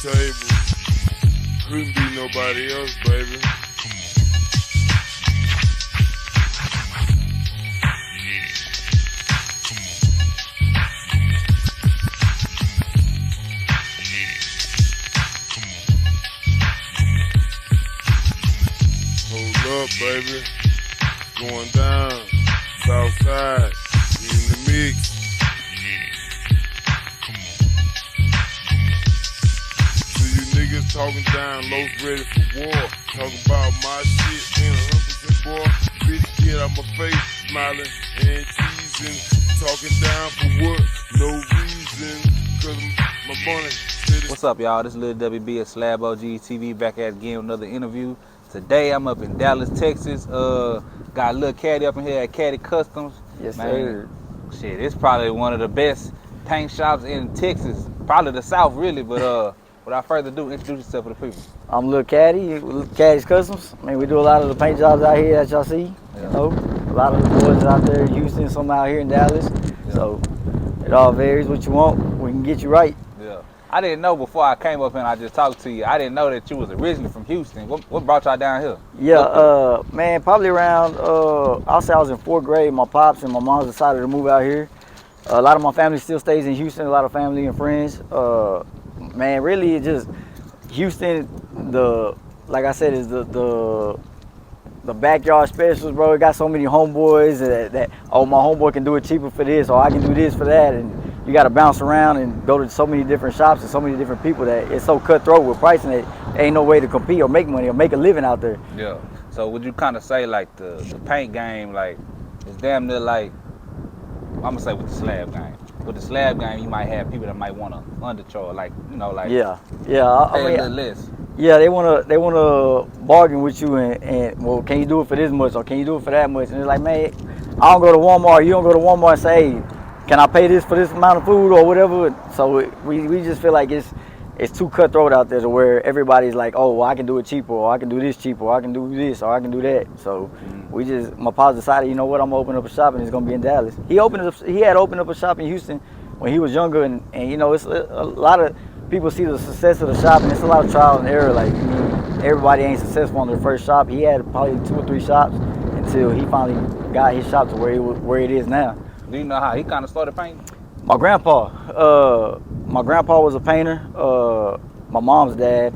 table. Couldn't be nobody else, baby. Hold up, baby. Going down, south side, we in the mix. So you niggas talking down, low ready for war. Talking about my shit, ain't 100% boy. Bitch, get out my face, smiling and teasing. Talking down for what? No reason, cause my money. What's up, y'all? This is Lil WB at SlabOgsTv back at again with another interview. Today I'm up in Dallas, Texas. Got Lil Caddy up in here at Caddy Customs. Yes, man. sir. Shit, it's probably one of the best paint shops in Texas. Probably the South, really. But without further ado, introduce yourself to the people. I'm Lil Caddy, Caddy Customs. I mean, we do a lot of the paint jobs out here that y'all see. Yeah. You know, a lot of the boys out there in Houston, some out here in Dallas. Yeah. So it all varies what you want. We can get you right. Yeah. I didn't know before I came up here and I just talked to you. I didn't know that you was originally from Houston. What brought y'all down here? Yeah, man, probably around, I'll say I was in 4th grade. My pops and my mom decided to move out here. A lot of my family still stays in Houston, a lot of family and friends. Man, really, it just, Houston, like I said, is the backyard specials, bro. It got so many homeboys that, oh, my homeboy can do it cheaper for this, or I can do this for that. And you got to bounce around and go to so many different shops and so many different people that it's so cutthroat with pricing that ain't no way to compete or make money or make a living out there. Yeah. So would you kind of say like the paint game, like, it's damn near like, I'm gonna say with the slab game. With the slab game, you might have people that might want to undercharge, like, you know, like, yeah, pay I a mean, little less. yeah, they wanna bargain with you and well, can you do it for this much or can you do it for that much? And it's like, man, I don't go to Walmart. You don't go to Walmart and say, hey, can I pay this for this amount of food or whatever? So we just feel like it's too cutthroat out there to where everybody's like, oh, well, I can do it cheaper, or I can do this cheaper, or I can do this, or I can do that. So my pops decided, you know what, I'm gonna open up a shop and it's gonna be in Dallas. He had opened up a shop in Houston when he was younger, and you know, it's a lot of people see the success of the shop, and it's a lot of trial and error. Like, I mean, everybody ain't successful on their first shop. He had probably 2 or 3 shops until he finally got his shop to where it is now. Do you know how he kind of started painting? My grandpa was a painter, my mom's dad,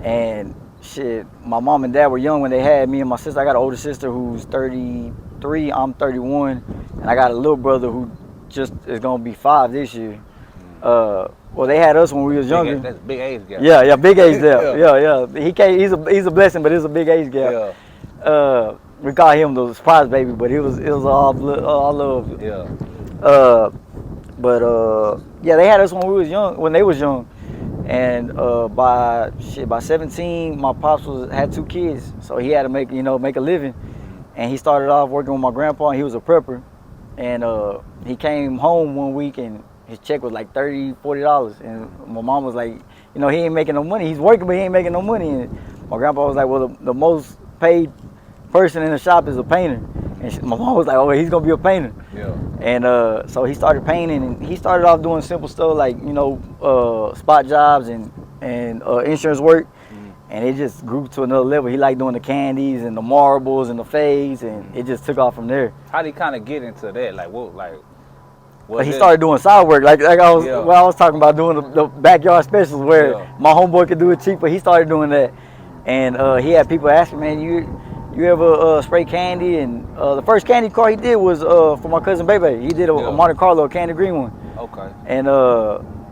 and shit, my mom and dad were young when they had me and my sister. I got an older sister who's 33, I'm 31, and I got a little brother who just is gonna be 5 this year. Well, they had us when we was younger. That's a big age gap. Yeah, big age gap. yeah. He's a blessing, but it's a big age gap. Yeah. We call him the surprise baby, but it was all love. Yeah. Yeah, they had us when they was young, and by 17, my pops had 2 kids, so he had to make a living, and he started off working with my grandpa, and he was a prepper, and he came home one week and his check was like $30, $40, and my mom was like, you know, he ain't making no money. He's working, but he ain't making no money. And my grandpa was like, well, the most paid person in the shop is a painter. And my mom was like, oh, he's gonna be a painter. Yeah. And so he started painting, and he started off doing simple stuff like, you know, spot jobs and insurance work. And it just grew to another level. He liked doing the candies and the marbles and the fades, and it just took off from there. How did he kind of get into that? Like, what, like? He started doing side work, like I was talking about doing the backyard specials where my homeboy could do it cheaper. He started doing that, and he had people asking, man, you ever spray candy? And the first candy car he did was for my cousin Bebe. He did a Monte Carlo, a candy green one. Okay. And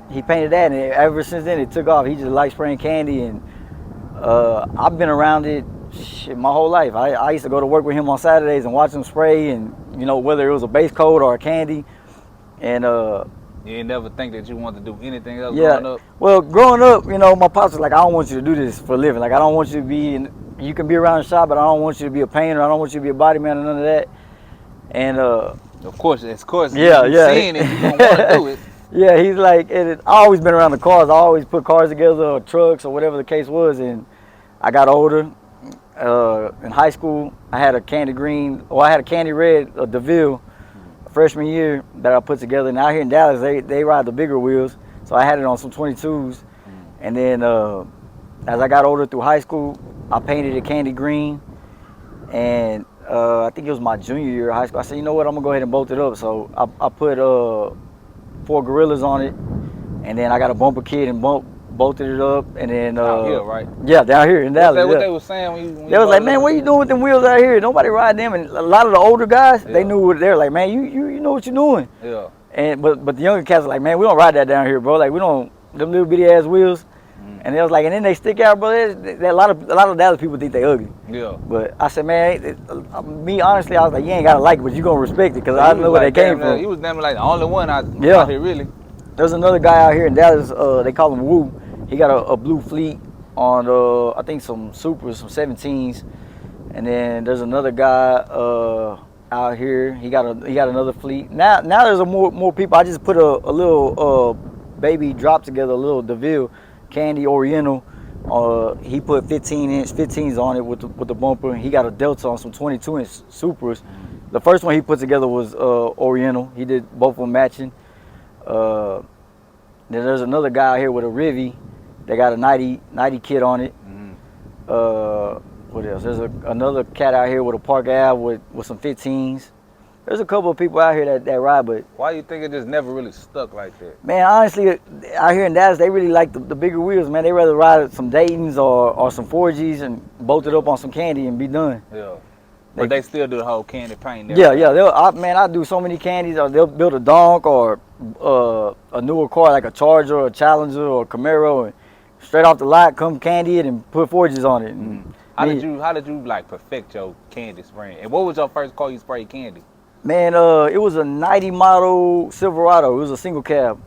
he painted that, and ever since then it took off. He just liked spraying candy, and I've been around it my whole life. I used to go to work with him on Saturdays and watch him spray, and you know, whether it was a base coat or a candy. And you didn't never think that you wanted to do anything else growing up? Well, growing up, you know, my pops was like, I don't want you to do this for a living. Like, I don't want you to be you can be around the shop, but I don't want you to be a painter. I don't want you to be a body man or none of that. And of course, yeah. Seeing it, you don't want to do it. Yeah, he's like, I always been around the cars. I always put cars together or trucks or whatever the case was. And I got older. In high school, I had a candy green, or I had a candy red, a DeVille, freshman year that I put together. And out here in Dallas, they ride the bigger wheels. So I had it on some 22s. And then as I got older through high school, I painted it candy green. And I think it was my junior year of high school. I said, you know what, I'm gonna go ahead and bolt it up. So I put 4 gorillas on it, and then I got a bumper kit and bolted it up, and then Out here, right? Yeah, down here in Dallas. What they was saying when you they was like, man, what you doing with them wheels out here? Nobody riding them. And a lot of the older guys, they knew what they were like, man, you know what you're doing. Yeah. And but the younger cats are like, man, we don't ride that down here, bro. Like we don't them little bitty ass wheels. And they was like, and then they stick out, bro. A lot of Dallas people think they ugly. Yeah. But I said, man, me honestly, I was like, you ain't gotta like it, but you gonna respect it, cause I know where they came from. He was damn like the only one out here, really. There's another guy out here in Dallas. They call him Woo. He got a blue fleet on I think some Supers, some 17s, and then there's another guy out here. He got another fleet. Now there's more people. I just put a little baby drop together, a little DeVille Candy Oriental. He put 15s on it with the bumper. He got a Delta on some 22-inch Supers. The first one he put together was Oriental. He did both of them matching. Then there's another guy out here with a Rivy. They got a 90 kit on it. What else? There's another cat out here with a Park Ave with some 15s. There's a couple of people out here that ride, but why you think it just never really stuck like that? Man, honestly, out here in Dallas, they really like the bigger wheels, man. They rather ride some Daytons or some 4Gs and bolt it up on some candy and be done. Yeah. But they still do the whole candy paint. Yeah. I do so many candies. Or they'll build a Donk or a newer car like a Charger or a Challenger or a Camaro, and straight off the lot, come candy it and put 4Gs on it. And how did you like perfect your candy spraying? And what was your first car you sprayed candy? Man, it was a 90 model Silverado. It was a single cab.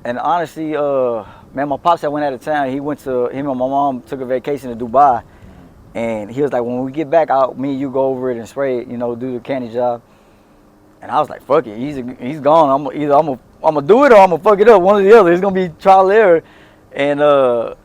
And honestly, man, my pops had went out of town. Him and my mom took a vacation to Dubai. And he was like, when we get back, me and you go over it and spray it, do the candy job. And I was like, fuck it, he's gone. I'm gonna do it or I'm gonna fuck it up. One or the other. It's gonna be trial and error. And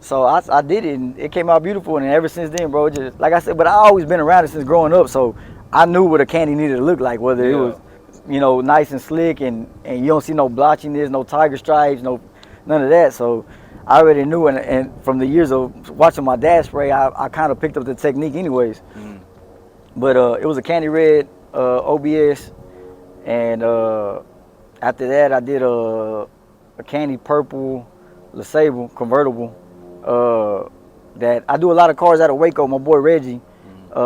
so I did it, and it came out beautiful. And ever since then, bro, just like I said, but I always been around it since growing up. So I knew what a candy needed to look like, whether it was, nice and slick, and you don't see no blotchiness, no tiger stripes, none of that. So I already knew, and from the years of watching my dad spray, I kind of picked up the technique anyways. But it was a candy red OBS, and after that I did a candy purple LeSable convertible. That I do a lot of cars out of Waco. My boy Reggie,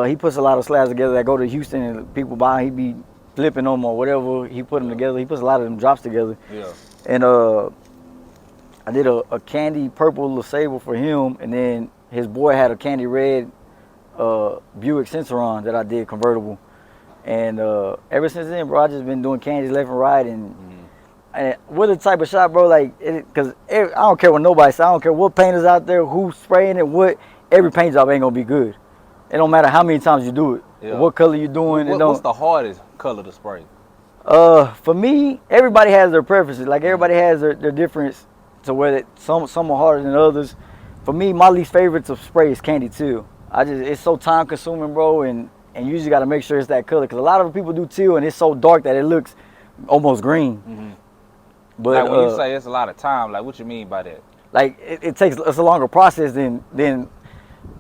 he puts a lot of slabs together that go to Houston and people buy. He be flipping them or whatever. He put them together. He puts a lot of them drops together. Yeah. And I did a candy purple LeSable for him, and then his boy had a candy red Buick Sensoron that I did convertible. And ever since then, bro, I just been doing candies left and right, and we're the type of shop, bro, like, because I don't care what nobody says. I don't care what painters out there, who's spraying it, every paint job ain't gonna be good. It don't matter how many times you do it, or what color you're doing. What's the hardest color to spray? For me, everybody has their preferences. Like, everybody has their difference to where some are harder than others. For me, my least favorite to spray is candy teal. It's so time consuming, bro, and you usually got to make sure it's that color, because a lot of people do teal and it's so dark that it looks almost green. But like, when you say it's a lot of time, like, what you mean by that? Like, it's a longer process than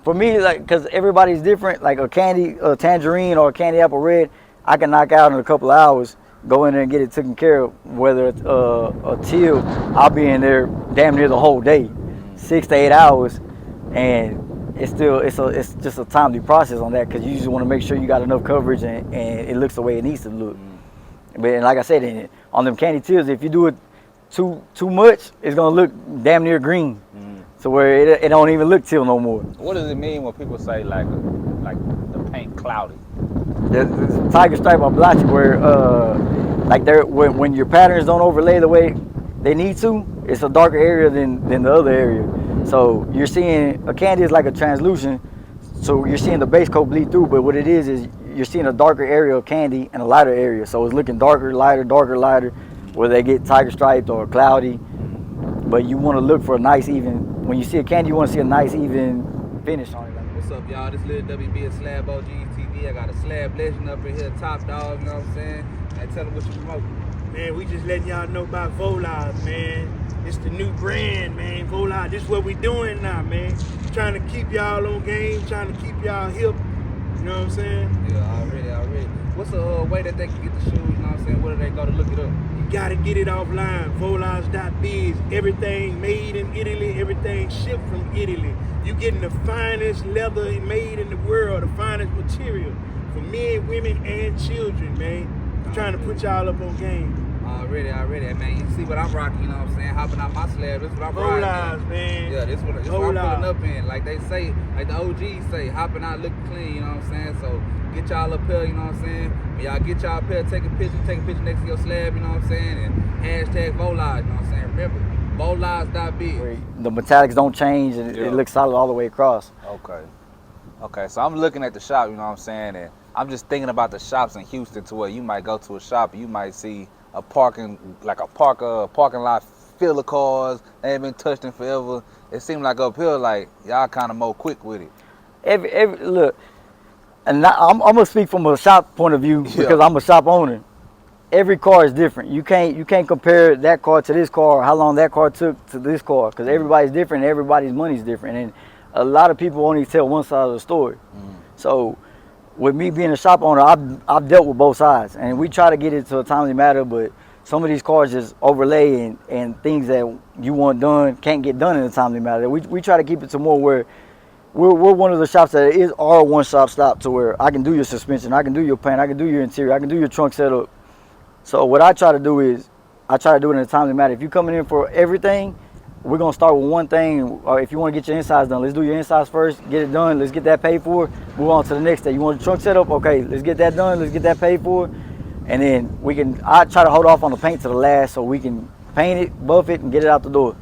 for me, like, because everybody's different. Like a tangerine or a candy apple red, I can knock out in a couple of hours, go in there and get it taken care of. Whether it's a teal, I'll be in there damn near the whole day, 6 to 8 hours, and it's just a timely process on that, because you just want to make sure you got enough coverage and it looks the way it needs to look. But like I said, on them candy teals, if you do it too much, it's gonna look damn near green, so where it don't even look teal no more. What does it mean when people say like the paint cloudy? The tiger stripe or blotchy, where when your patterns don't overlay the way they need to, it's a darker area than the other area. So you're seeing a candy is like a translucent, so you're seeing the base coat bleed through, but what it is you're seeing a darker area of candy and a lighter area. So it's looking darker, lighter, where they get tiger striped or cloudy. But you want to look for a nice even, when you see a candy, you want to see a nice even finish on it. What's up, y'all? This Lil WB at SlabOgsTv. I got a slab legend up in here, top dog, you know what I'm saying? And tell them what you promoting. Man, we just letting y'all know about Volage, man. It's the new brand, man. Volage, this is what we doing now, man. Trying to keep y'all on game, trying to keep y'all hip. You know what I'm saying? Yeah, already. What's the way that they can get the shoes, you know what I'm saying? Where do they go to look it up? You gotta get it offline. Volage.biz. Everything made in Italy, everything shipped from Italy. You getting the finest leather made in the world, the finest material for men, women, and children, man. Trying to put y'all up on game. Already, man. You see what I'm rocking, you know what I'm saying? Hopping out my slab, this is what I'm riding. Man. Yeah, this what I'm pulling up in. Like they say, like the OGs say, hopping out looking clean, you know what I'm saying? So get y'all up here, you know what I'm saying? When y'all get y'all up here, take a picture next to your slab, you know what I'm saying? And hashtag Volage, you know what I'm saying? Remember, Volage.biz. The metallics don't change, and it looks solid all the way across. Okay, so I'm looking at the shop, you know what I'm saying? And I'm just thinking about the shops in Houston to where you might go to a shop and you might see a parking lot full of cars. They ain't been touched in forever. It seems like up here, like y'all kind of more quick with it. Every look, and I'm gonna speak from a shop point of view because I'm a shop owner. Every car is different. You can't compare that car to this car, how long that car took to this car, because everybody's different. And everybody's money's different, and a lot of people only tell one side of the story. So with me being a shop owner, I've dealt with both sides, and we try to get it to a timely matter, but some of these cars just overlay and things that you want done can't get done in a timely matter. We try to keep it to more where we're one of the shops that is our one-stop stop to where I can do your suspension, I can do your paint, I can do your interior, I can do your trunk setup. So what I try to do is, I try to do it in a timely matter. If you're coming in for everything, we're gonna start with one thing. Or if you want to get your insides done, let's do your insides first, get it done, let's get that paid for, move on to the next day. You want the trunk set up? Okay, let's get that done, let's get that paid for. And then I try to hold off on the paint to the last so we can paint it, buff it, and get it out the door.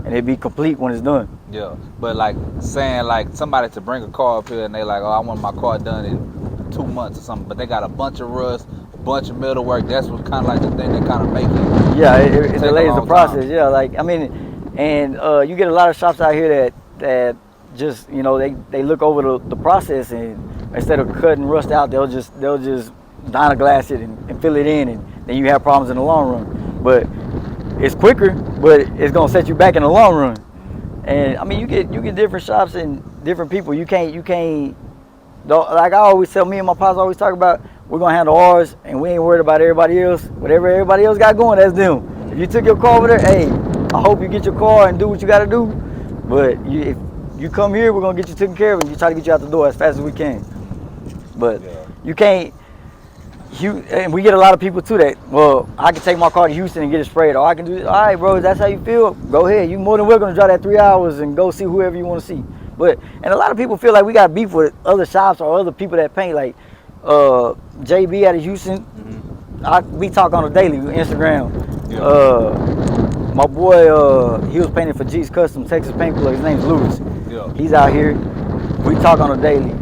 And it'll be complete when it's done. Yeah, but like saying like somebody to bring a car up here and they like, oh, I want my car done in 2 months or something, but they got a bunch of rust, a bunch of metal work. That's what's kind of like the thing that kind of make it. Yeah, it delays the process. Time. Yeah, like I mean, and you get a lot of shops out here that just they look over the process, and instead of cutting rust out, they'll just Dynaglass it and fill it in, and then you have problems in the long run. But it's quicker, but it's gonna set you back in the long run. And I mean, you get different shops and different people. You can't. Like I always tell, me and my pops always talk about, we're gonna handle ours, and we ain't worried about everybody else. Whatever everybody else got going, that's them. If you took your car over there, hey, I hope you get your car and do what you gotta do. But if you come here, we're gonna get you taken care of, and you try to get you out the door as fast as we can. But you can't. And we get a lot of people too that, well, I can take my car to Houston and get it sprayed, or I can do it. All right, bro, that's how you feel, go ahead. You more than welcome to drive that 3 hours and go see whoever you want to see. And a lot of people feel like we got beef with other shops or other people that paint, like JB out of Houston. We talk on a daily Instagram. My boy, he was painting for Caddy Customs, Texas Paint Plug. His name's Lewis. He's out here. We talk on a daily.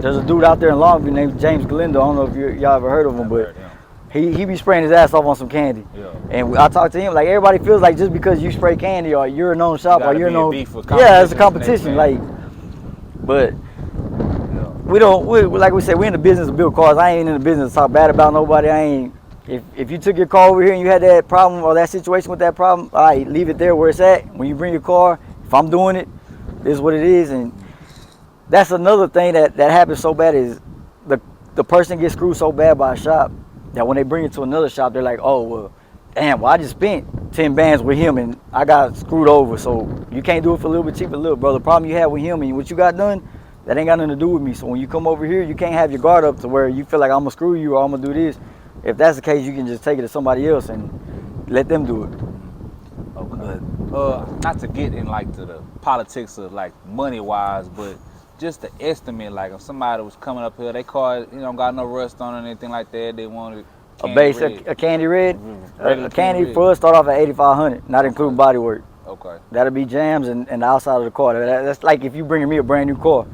There's a dude out there in Longview named James Galindo. I don't know if y'all ever heard of him, but he be spraying his ass off on some candy. And I talk to him, like, everybody feels like just because you spray candy or you're a known shop or you're known, it's a competition. Like, but we don't. Like we said, we're in the business of build cars. I ain't in the business to talk bad about nobody. If you took your car over here and you had that problem or that situation with that problem, all right, leave it there where it's at. When you bring your car, if I'm doing it, this is what it is. And that's another thing that happens so bad is the person gets screwed so bad by a shop that when they bring it to another shop, they're like, oh, well, damn, well, I just spent 10 bands with him and I got screwed over. So you can't do it for a little bit cheaper. Look, bro, the problem you have with him and what you got done, that ain't got nothing to do with me. So when you come over here, you can't have your guard up to where you feel like I'm going to screw you or I'm going to do this. If that's the case, you can just take it to somebody else and let them do it. Okay. Not to get in like to the politics of like money-wise, but just the estimate, like if somebody was coming up here, they car, got no rust on it or anything like that, they wanted a base, a candy red. A candy for us start off at $8,500, not including body work. Okay. That'll be jams and the outside of the car. That's like if you bringing me a brand new car,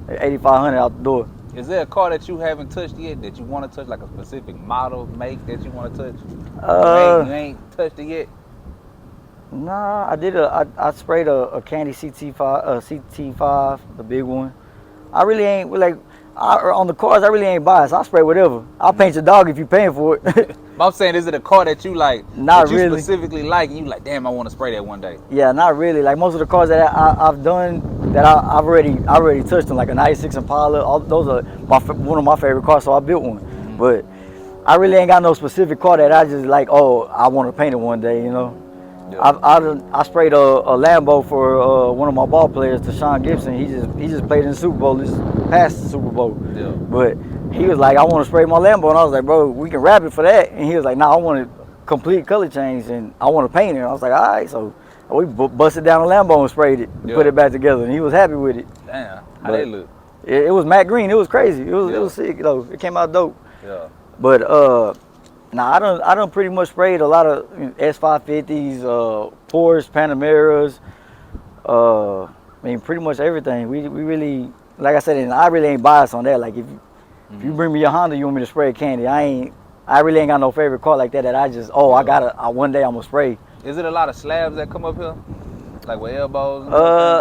$8,500 out the door. Is there a car that you haven't touched yet that you want to touch, like a specific model, make that you want to touch? You ain't touched it yet? Nah, I sprayed a Candy CT5, the big one. I really ain't, like, on the cars, I really ain't biased. I spray whatever. I'll paint your dog if you paying for it. But I'm saying, is it a car that you like? Not that you really. Specifically like, and you like, damn, I want to spray that one day. Yeah, not really. Like most of the cars that I've done, that I've already touched them. Like a '96 Impala. All those are one of my favorite cars, so I built one. But I really ain't got no specific car that I just like. Oh, I want to paint it one day. You know. Yeah. I sprayed a Lambo for one of my ball players, to Sean Gibson. He just played in the Super Bowl, this past the Super Bowl. Yeah. But he was like, I want to spray my Lambo, and I was like, bro, we can wrap it for that. And he was like, nah, I want a complete color change, and I want to paint it. And I was like, all right, so we busted down the Lambo and sprayed it, and put it back together, and he was happy with it. Damn, how they look? It was matte green. It was crazy. It was sick though. It came out dope. Yeah. But nah, I done pretty much sprayed a lot of S550s, Porsche, Panameras. I mean, pretty much everything. We really, like I said, and I really ain't biased on that. Like if you bring me your Honda, you want me to spray Candy. I really ain't got no favorite car like that. That I just one day I'm gonna spray. Is it a lot of slabs that come up here, like with elbows?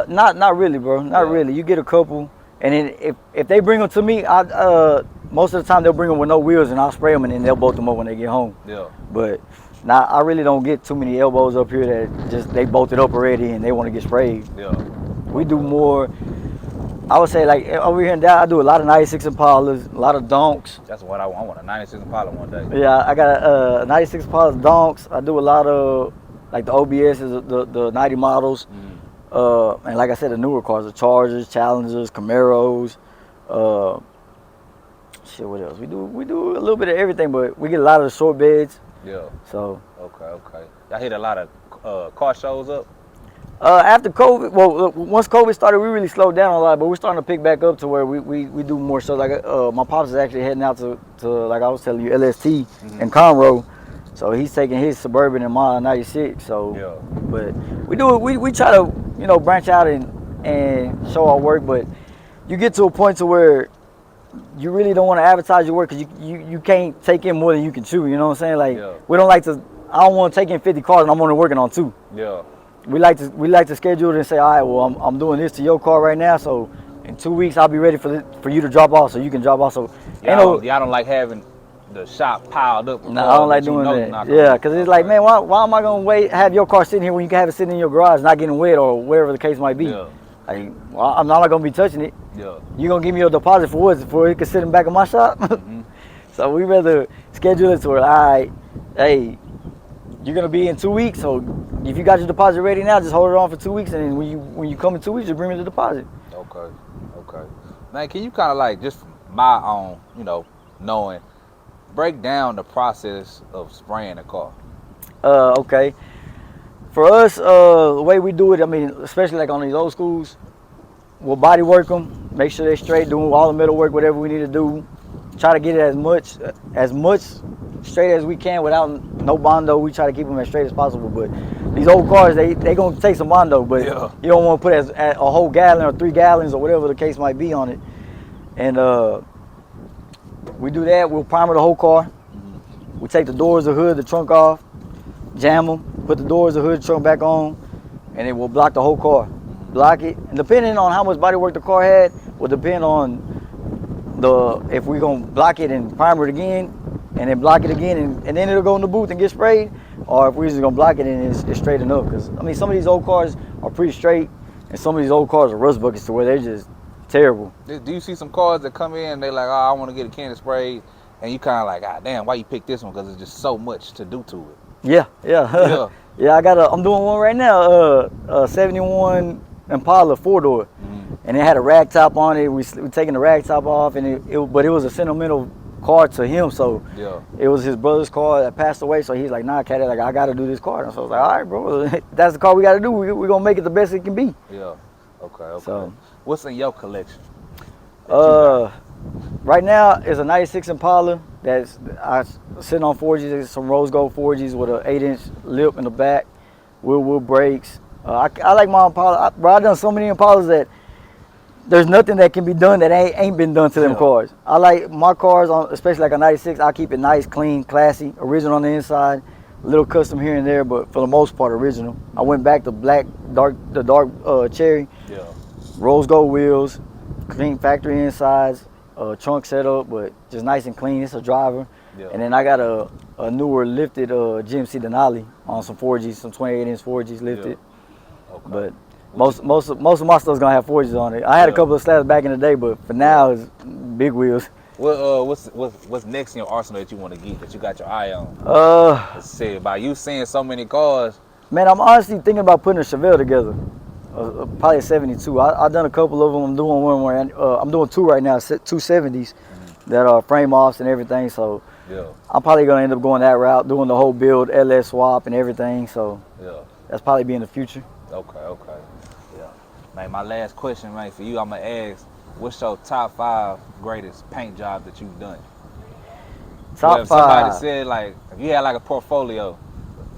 Not really, bro. Not really. You get a couple, and then if they bring them to me, most of the time they'll bring them with no wheels, and I'll spray them, and then they'll bolt them up when they get home. Yeah. But now I really don't get too many elbows up here that just they bolted up already and they want to get sprayed. Yeah. We do more. I would say like over here in Dallas, I do a lot of '96 Impalas, a lot of Donks. That's what I want. I want a '96 Impala one day. Yeah, I got a '96 Impala Donks. I do a lot of like the OBSs, the '90 models, and like I said, the newer cars, the Chargers, Challengers, Camaros. Shit, what else? We do a little bit of everything, but we get a lot of the short beds. Yeah. So. Okay. Y'all hit a lot of car shows up. After COVID, well, once COVID started, we really slowed down a lot, but we're starting to pick back up to where we do more shows. Like my pops is actually heading out to like I was telling you, LST in Conroe. So he's taking his Suburban and my '96. So, but we try to branch out and show our work, but you get to a point to where you really don't want to advertise your work because you can't take in more than you can chew. You know what I'm saying? Like we don't like to. I don't want to take in 50 cars and I'm only working on 2. Yeah. We like to schedule it and say, all right, well I'm doing this to your car right now, so in 2 weeks I'll be ready for you to drop off, so you can drop off. So y'all don't like having the shop piled up. No, I don't like doing that. Yeah, because it's like, man, why am I gonna have your car sitting here when you can have it sitting in your garage, not getting wet or whatever the case might be? Yeah. Like, well, I'm not gonna be touching it. Yeah. You gonna give me your deposit for what? For it can sit in the back of my shop? So we rather schedule it to where, all right, hey, you're gonna be in 2 weeks, so if you got your deposit ready now, just hold it on for 2 weeks, and then when you come in 2 weeks, just bring me the deposit. Okay. Man, can you kind of like, just from my own, knowing, break down the process of spraying a car? Okay. For us, the way we do it, I mean, especially like on these old schools, we'll body work them, make sure they're straight, doing all the metal work, whatever we need to do. Try to get it as much straight as we can without no bondo. We try to keep them as straight as possible. But these old cars, they gonna take some bondo, but you don't want to put a whole gallon or 3 gallons or whatever the case might be on it. And we do that. We'll primer the whole car. We take the doors, the hood, the trunk off, jam them, put the doors, the hood, trunk back on, and then we'll block the whole car. Block it, and depending on how much body work the car had, will depend on if we're gonna block it and primer it again, and then block it again, and then it'll go in the booth and get sprayed, or if we're just gonna block it and it's straight enough. Because I mean, some of these old cars are pretty straight, and some of these old cars are rust buckets to where they're just terrible. Do you see some cars that come in, they like, oh, I want to get a candy sprayed, and you kind of like, ah, damn, why you pick this one? Because there's just so much to do to it. Yeah. Yeah, I'm doing one right now, 71 Impala 4-door. And it had a rag top on it. We taking the rag top off, and but it was a sentimental car to him. So it was his brother's car that passed away. So he's like, nah, Caddy, like I gotta do this car. And so I was like, all right, bro, that's the car we gotta do. We're gonna make it the best it can be. Yeah. Okay. So what's in your collection? Right now is a '96 Impala that's sitting on 4Gs, some rose gold 4Gs with an 8-inch lip in the back, wheel brakes. I like my Impala. I've done so many Impalas that there's nothing that can be done that ain't been done to them cars. I like my cars, especially like a '96, I keep it nice, clean, classy, original on the inside, a little custom here and there, but for the most part original. I went back to dark cherry, rose gold wheels, clean factory insides, trunk setup, but just nice and clean. It's a driver. Yeah. And then I got a newer lifted GMC Denali on some 4Gs, some 28-inch 4Gs lifted. Yeah. Okay. But most of my stuff's gonna have 4Gs on it. I had a couple of slabs back in the day, but for now it's big wheels. What's next in your arsenal that you want to get, that you got your eye on? Let's see. By you seeing so many cars. Man, I'm honestly thinking about putting a Chevelle together. Probably a 72. I've done a couple of them. I'm doing one more. I'm doing two right now, 270s that are frame offs and everything. So I'm probably gonna end up going that route, doing the whole build, LS swap and everything. So that's probably be in the future. Okay. Yeah. Man, my last question, man, for you, I'm gonna ask, what's your top 5 greatest paint job that you've done? Top if 5. Somebody said, like, if you had like a portfolio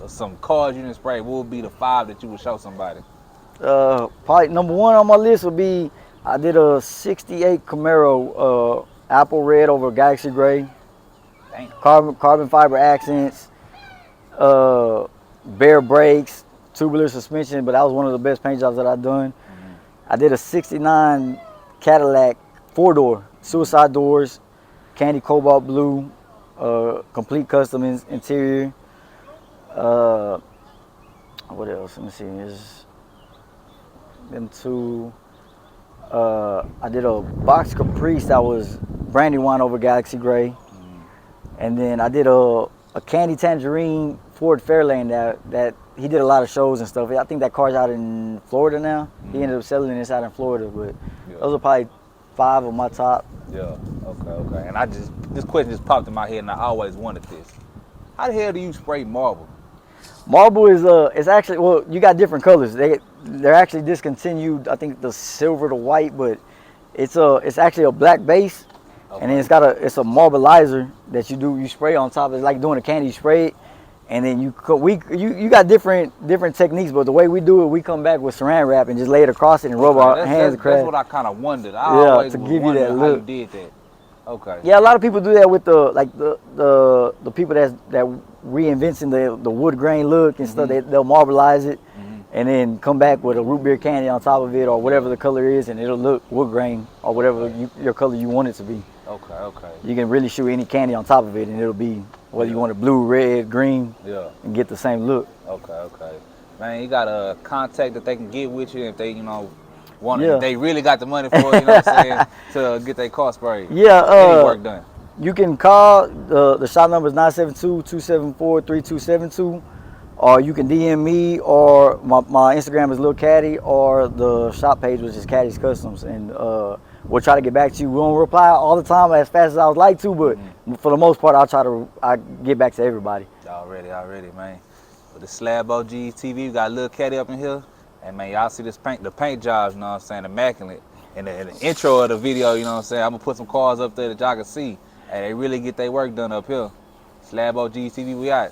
of some cars you didn't spray, what would be the 5 that you would show somebody? Probably number 1 on my list would be, I did a 68 Camaro, apple red over Galaxy gray. Dang. Carbon fiber accents, bare brakes, tubular suspension, but that was one of the best paint jobs that I've done. I did a 69 Cadillac 4-door, suicide doors, candy cobalt blue, complete custom interior. What else? Let me see. There's them 2. I did a box Caprice that was Brandywine over Galaxy gray. And then I did a candy tangerine Ford Fairlane that he did a lot of shows and stuff. I think that car's out in Florida now. He ended up selling this out in Florida, but those are probably 5 of my top. Yeah, okay. And this question just popped in my head, and I always wanted this. How the hell do you spray marble? Marble is it's actually, well, you got different colors. They're actually discontinued. I think the silver to white, but it's actually a black base. Okay. And then it's a marbleizer that you spray on top. It's like doing a candy, you spray it, and then you got different techniques. But the way we do it, we come back with saran wrap and just lay it across it and rub our hands across. That's what I kind of wondered. I always to give you that how look. you did that. Okay. Yeah, a lot of people do that with the people that reinventing the wood grain look and stuff. They'll marbleize it and then come back with a root beer candy on top of it or whatever the color is, and it'll look wood grain or whatever your color you want it to be. Okay. You can really shoot any candy on top of it, and it'll be whether you want it blue, red, green, and get the same look. Okay. Man, you got a contact that they can get with you if they, if they really got the money for it, you know what I'm saying, to get their car sprayed. Yeah. Any work done. You can call, the shop number is 972-274-3272, or you can DM me, or my Instagram is Lil Caddy, or the shop page, which is Caddy Customs, and we'll try to get back to you. We don't reply all the time as fast as I would like to, but for the most part, I get back to everybody. Already, man. With the SlabOgsTv, we got Lil Caddy up in here, and man, y'all see the paint jobs, you know what I'm saying, immaculate. In the intro of the video, you know what I'm saying, I'm gonna put some cars up there that y'all can see, and they really get their work done up here. SlabOgsTv, we out.